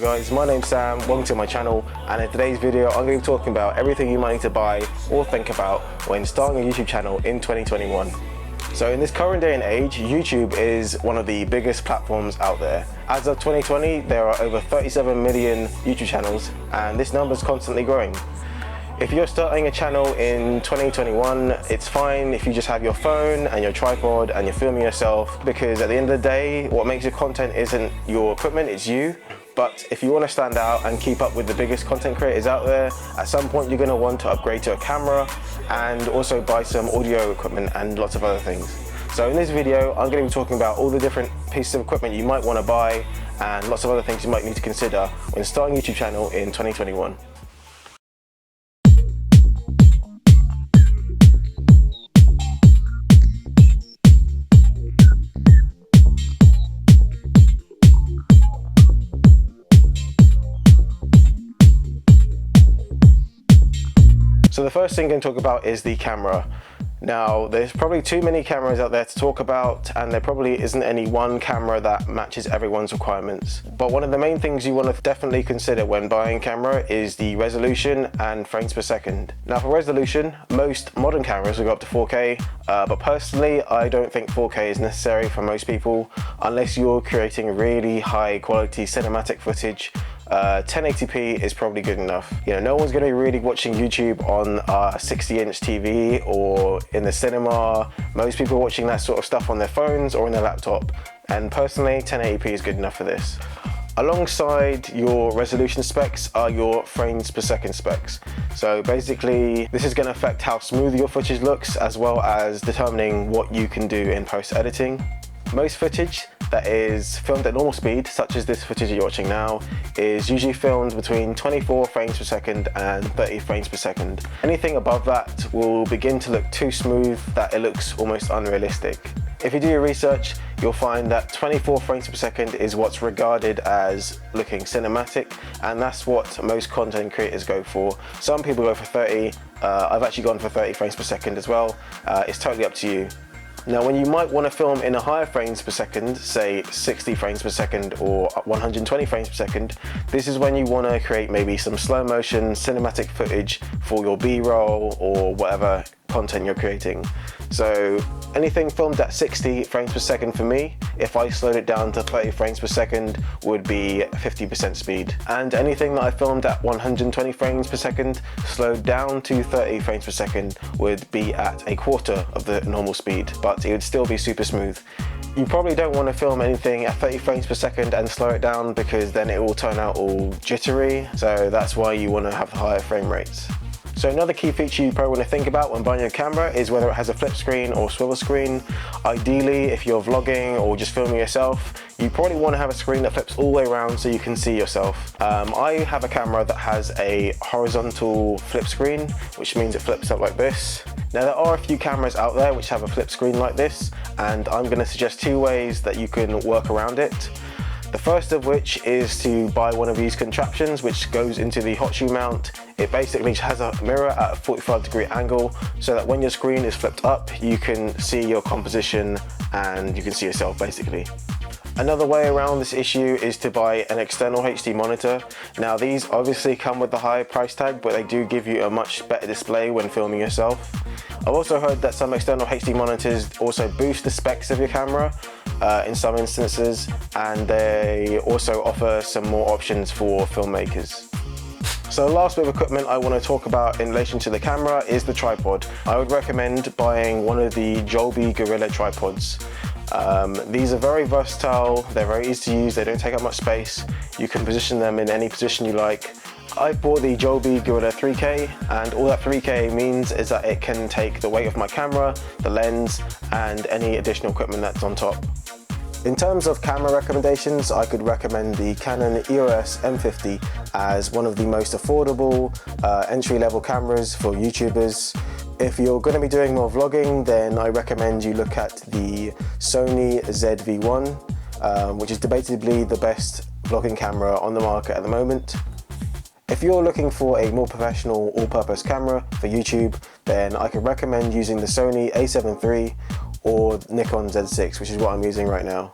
guys, my name's Sam, welcome to my channel, and in today's video I'm going to be talking about everything you might need to buy or think about when starting a YouTube channel in 2021. So in this current day and age, YouTube is one of the biggest platforms out there. As of 2020, there are over 37 million YouTube channels, and this number is constantly growing. If you're starting a channel in 2021, it's fine if you just have your phone and your tripod and you're filming yourself, because at the end of the day, what makes your content isn't your equipment, it's you. But if you want to stand out and keep up with the biggest content creators out there, at some point you're going to want to upgrade to a camera and also buy some audio equipment and lots of other things. So in this video, I'm going to be talking about all the different pieces of equipment you might want to buy and lots of other things you might need to consider when starting a YouTube channel in 2021. So the first thing I'm going to talk about is the camera. Now, there's probably too many cameras out there to talk about, and there probably isn't any one camera that matches everyone's requirements. But one of the main things you want to definitely consider when buying a camera is the resolution and frames per second. Now for resolution, most modern cameras will go up to 4K, but personally I don't think 4K is necessary for most people unless you're creating really high quality cinematic footage. 1080p is probably good enough. You know, no one's going to be really watching YouTube on a 60-inch TV or in the cinema. Most people are watching that sort of stuff on their phones or on their laptop, and personally 1080p is good enough for this. Alongside your resolution specs are your frames per second specs. So basically this is going to affect how smooth your footage looks, as well as determining what you can do in post-editing. Most footage that is filmed at normal speed, such as this footage you're watching now, is usually filmed between 24 frames per second and 30 frames per second. Anything above that will begin to look too smooth that it looks almost unrealistic. If you do your research, you'll find that 24 frames per second is what's regarded as looking cinematic, and that's what most content creators go for. Some people go for 30, I've actually gone for 30 frames per second as well. It's totally up to you. Now, when you might want to film in a higher frames per second, say 60 frames per second or 120 frames per second, this is when you want to create maybe some slow motion cinematic footage for your B-roll or whatever content you're creating. So anything filmed at 60 frames per second for me, if I slowed it down to 30 frames per second, would be 50% speed. And anything that I filmed at 120 frames per second, slowed down to 30 frames per second, would be at a quarter of the normal speed, but it would still be super smooth. You probably don't want to film anything at 30 frames per second and slow it down, because then it will turn out all jittery. So that's why you want to have higher frame rates. So another key feature you probably want to think about when buying a camera is whether it has a flip screen or swivel screen. Ideally, if you're vlogging or just filming yourself, you probably want to have a screen that flips all the way around so you can see yourself. I have a camera that has a horizontal flip screen, which means it flips up like this. Now there are a few cameras out there which have a flip screen like this, and I'm going to suggest two ways that you can work around it. The first of which is to buy one of these contraptions which goes into the hot shoe mount. It basically has a mirror at a 45-degree angle, so that when your screen is flipped up, you can see your composition and you can see yourself basically. Another way around this issue is to buy an external HD monitor. Now these obviously come with the higher price tag, but they do give you a much better display when filming yourself. I've also heard that some external HD monitors also boost the specs of your camera in some instances, and they also offer some more options for filmmakers. So the last bit of equipment I want to talk about in relation to the camera is the tripod. I would recommend buying one of the Joby Gorilla tripods. These are very versatile, they're very easy to use, they don't take up much space. You can position them in any position you like. I bought the Joby Gorilla 3K, and all that 3K means is that it can take the weight of my camera, the lens, and any additional equipment that's on top. In terms of camera recommendations, I could recommend the Canon EOS M50 as one of the most affordable entry-level cameras for YouTubers. If you're going to be doing more vlogging, then I recommend you look at the Sony ZV-1, which is debatably the best vlogging camera on the market at the moment. If you're looking for a more professional all-purpose camera for YouTube, then I could recommend using the Sony a7 III or Nikon Z6, which is what I'm using right now.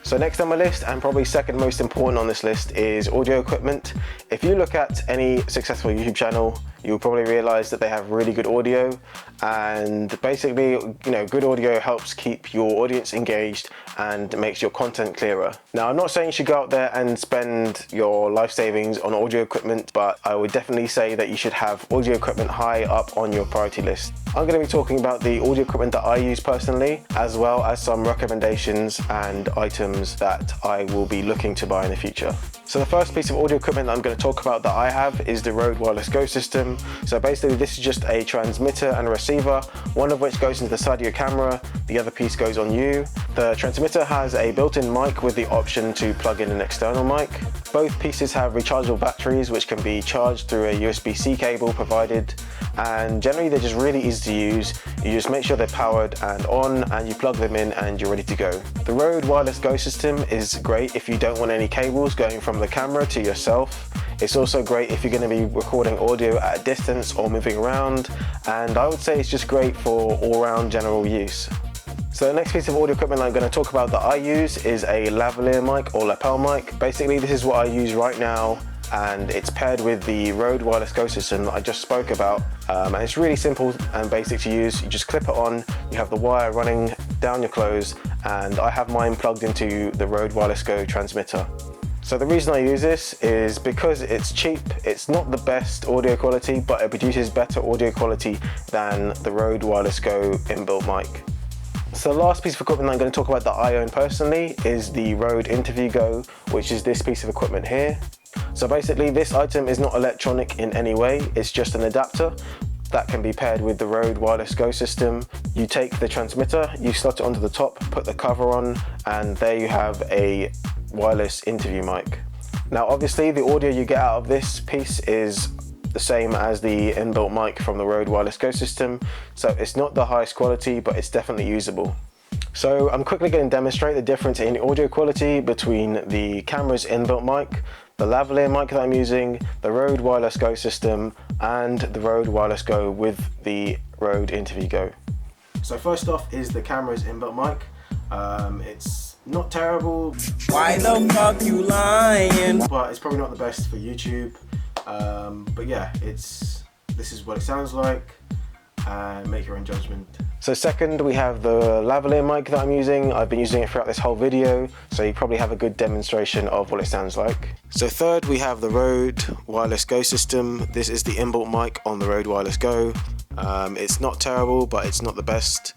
So next on my list, and probably second most important on this list, is audio equipment. If you look at any successful YouTube channel, you'll probably realize that they have really good audio, and basically, you know, good audio helps keep your audience engaged and makes your content clearer. Now, I'm not saying you should go out there and spend your life savings on audio equipment, but I would definitely say that you should have audio equipment high up on your priority list. I'm going to be talking about the audio equipment that I use personally, as well as some recommendations and items that I will be looking to buy in the future. So the first piece of audio equipment that I'm going to talk about that I have is the Rode Wireless Go system. So basically this is just a transmitter and a receiver, one of which goes into the side of your camera, the other piece goes on you. The transmitter has a built-in mic with the option to plug in an external mic. Both pieces have rechargeable batteries which can be charged through a USB-C cable provided, and generally they're just really easy to use. You just make sure they're powered and on, and you plug them in and you're ready to go. The Rode Wireless Go system is great if you don't want any cables going from the camera to yourself. It's also great if you're going to be recording audio at a distance or moving around, and I would say it's just great for all-round general use. So the next piece of audio equipment I'm going to talk about that I use is a lavalier mic or lapel mic. Basically this is what I use right now, and it's paired with the Rode Wireless Go system that I just spoke about, and it's really simple and basic to use. You just clip it on, you have the wire running down your clothes, and I have mine plugged into the Rode Wireless Go transmitter. So the reason I use this is because it's cheap. It's not the best audio quality, but it produces better audio quality than the Rode Wireless Go inbuilt mic. So the last piece of equipment I'm going to talk about that I own personally is the Rode Interview Go, which is this piece of equipment here. So basically this item is not electronic in any way, it's just an adapter that can be paired with the Rode Wireless Go system. You take the transmitter, you slot it onto the top, put the cover on, and there you have a wireless interview mic. Now obviously the audio you get out of this piece is the same as the inbuilt mic from the Rode Wireless Go system, so it's not the highest quality, but it's definitely usable. So I'm quickly going to demonstrate the difference in audio quality between the camera's inbuilt mic, the lavalier mic that I'm using, the Rode Wireless Go system, and the Rode Wireless Go with the Rode Interview Go. So first off is the camera's inbuilt mic. It's not terrible. Why the fuck you lying? But it's probably not the best for YouTube. But yeah, this is what it sounds like, and make your own judgment. So second, we have the lavalier mic that I'm using. I've been using it throughout this whole video, so you probably have a good demonstration of what it sounds like. So third, we have the Rode Wireless Go system. This is the inbuilt mic on the Rode Wireless Go. It's not terrible, but it's not the best.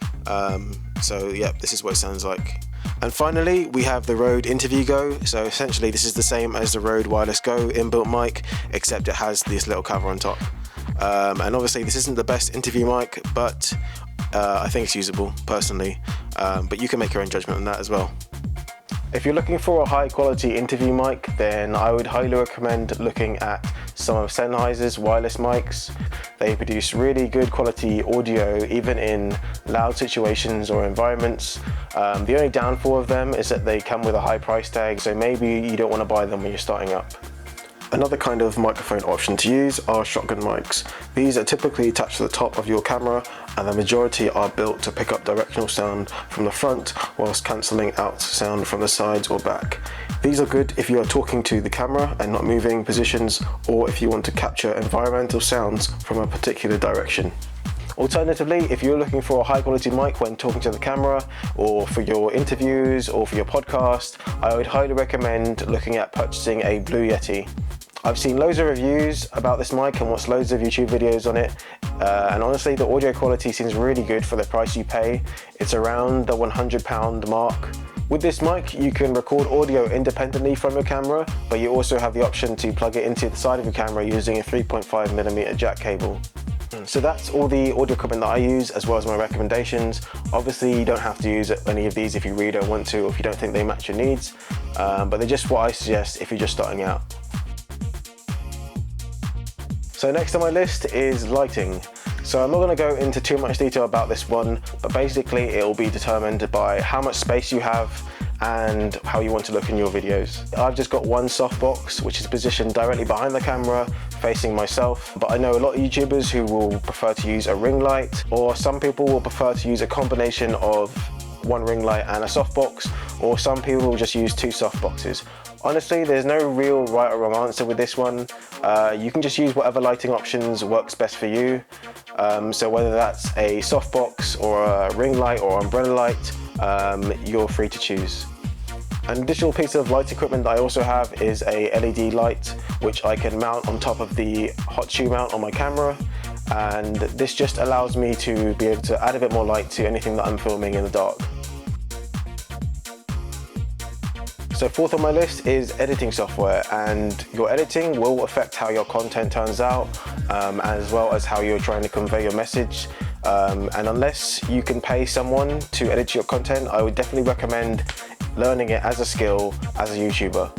So yeah, this is what it sounds like. And finally, we have the Rode Interview Go. So essentially this is the same as the Rode Wireless Go inbuilt mic, except it has this little cover on top. And obviously this isn't the best interview mic, but I think it's usable personally, but you can make your own judgment on that as well. If you're looking for a high quality interview mic, then I would highly recommend looking at some of Sennheiser's wireless mics. They produce really good quality audio even in loud situations or environments. The only downfall of them is that they come with a high price tag, so maybe you don't want to buy them when you're starting up. Another kind of microphone option to use are shotgun mics. These are typically attached to the top of your camera, and the majority are built to pick up directional sound from the front whilst cancelling out sound from the sides or back. These are good if you are talking to the camera and not moving positions, or if you want to capture environmental sounds from a particular direction. Alternatively, if you're looking for a high quality mic when talking to the camera, or for your interviews or for your podcast, I would highly recommend looking at purchasing a Blue Yeti. I've seen loads of reviews about this mic and watched loads of YouTube videos on it, and honestly the audio quality seems really good for the price you pay. It's around the £100 mark. With this mic you can record audio independently from your camera, but you also have the option to plug it into the side of your camera using a 3.5mm jack cable. So that's all the audio equipment that I use, as well as my recommendations. Obviously you don't have to use any of these if you really don't want to, or if you don't think they match your needs, but they're just what I suggest if you're just starting out. So next on my list is lighting. So I'm not going to go into too much detail about this one, but basically it will be determined by how much space you have and how you want to look in your videos. I've just got one softbox which is positioned directly behind the camera facing myself, but I know a lot of YouTubers who will prefer to use a ring light, or some people will prefer to use a combination of one ring light and a softbox, or some people will just use two softboxes. Honestly, there's no real right or wrong answer with this one. You can just use whatever lighting options works best for you. So whether that's a softbox or a ring light or umbrella light, you're free to choose. An additional piece of light equipment that I also have is a LED light, which I can mount on top of the hot shoe mount on my camera. And this just allows me to be able to add a bit more light to anything that I'm filming in the dark. So fourth on my list is editing software, and your editing will affect how your content turns out, as well as how you're trying to convey your message. And unless you can pay someone to edit your content, I would definitely recommend learning it as a skill as a YouTuber.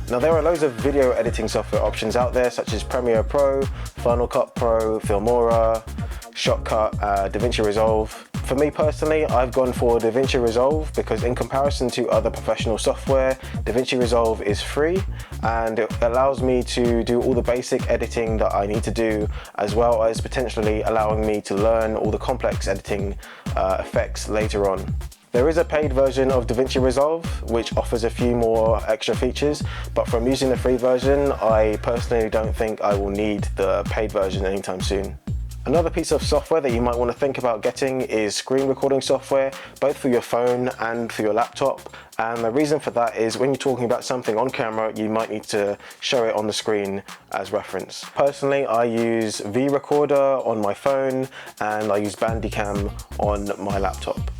Now there are loads of video editing software options out there, such as Premiere Pro, Final Cut Pro, Filmora, Shotcut, DaVinci Resolve. For me personally, I've gone for DaVinci Resolve because in comparison to other professional software, DaVinci Resolve is free and it allows me to do all the basic editing that I need to do, as well as potentially allowing me to learn all the complex editing effects later on. There is a paid version of DaVinci Resolve which offers a few more extra features, but from using the free version, I personally don't think I will need the paid version anytime soon. Another piece of software that you might want to think about getting is screen recording software, both for your phone and for your laptop. And the reason for that is when you're talking about something on camera, you might need to show it on the screen as reference. Personally, I use V-Recorder on my phone and I use Bandicam on my laptop.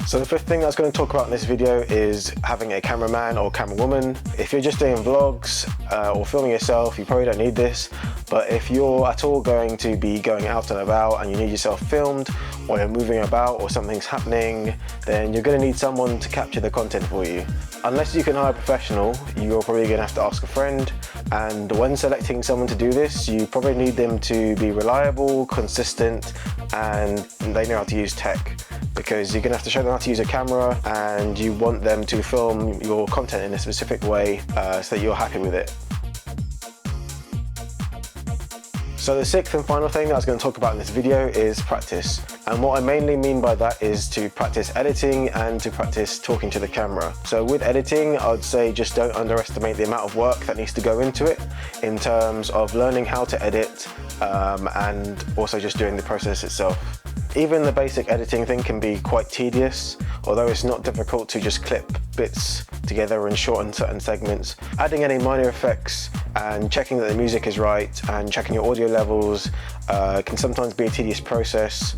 So the fifth thing I was going to talk about in this video is having a cameraman or camerawoman. If you're just doing vlogs or filming yourself, you probably don't need this. But if you're at all going to be going out and about and you need yourself filmed, or you're moving about or something's happening, then you're going to need someone to capture the content for you. Unless you can hire a professional, you're probably going to have to ask a friend. And when selecting someone to do this, you probably need them to be reliable, consistent, and they know how to use tech. Because you're going to have to show them how to use a camera and you want them to film your content in a specific way so that you're happy with it. So the sixth and final thing that I was going to talk about in this video is practice. And what I mainly mean by that is to practice editing and to practice talking to the camera. So with editing, I'd say just don't underestimate the amount of work that needs to go into it in terms of learning how to edit and also just doing the process itself. Even the basic editing thing can be quite tedious, although it's not difficult to just clip bits together and shorten certain segments. Adding any minor effects and checking that the music is right and checking your audio levels can sometimes be a tedious process,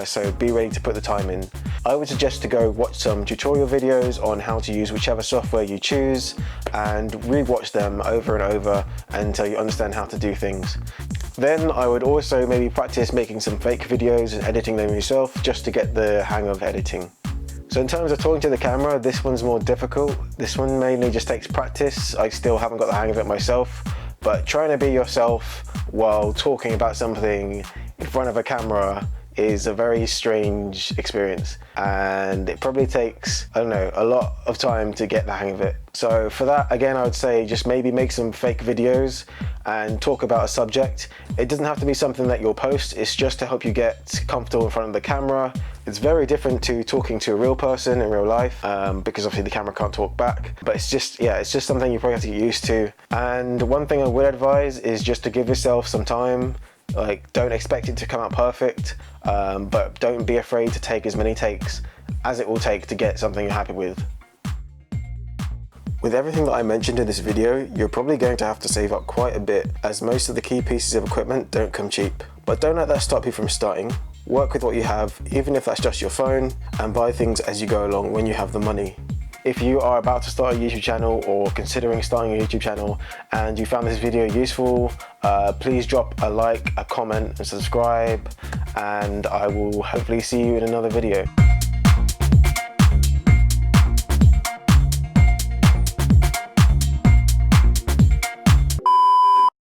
so be ready to put the time in. I would suggest to go watch some tutorial videos on how to use whichever software you choose and re-watch them over and over until you understand how to do things. Then I would also maybe practice making some fake videos and editing them yourself just to get the hang of editing. So in terms of talking to the camera, this one's more difficult. This one mainly just takes practice. I still haven't got the hang of it myself, but trying to be yourself while talking about something in front of a camera is a very strange experience, and it probably takes, I don't know, a lot of time to get the hang of it. So for that, again, I would say just maybe make some fake videos and talk about a subject. It doesn't have to be something that you'll post, it's just to help you get comfortable in front of the camera. It's very different to talking to a real person in real life, because obviously the camera can't talk back, but it's just something you probably have to get used to. And one thing I would advise is just to give yourself some time. Like, don't expect it to come out perfect, but don't be afraid to take as many takes as it will take to get something you're happy with. With everything that I mentioned in this video, you're probably going to have to save up quite a bit, as most of the key pieces of equipment don't come cheap. But don't let that stop you from starting. Work with what you have, even if that's just your phone, and buy things as you go along when you have the money. If you are about to start a YouTube channel or considering starting a YouTube channel and you found this video useful, please drop a like, a comment and subscribe, and I will hopefully see you in another video.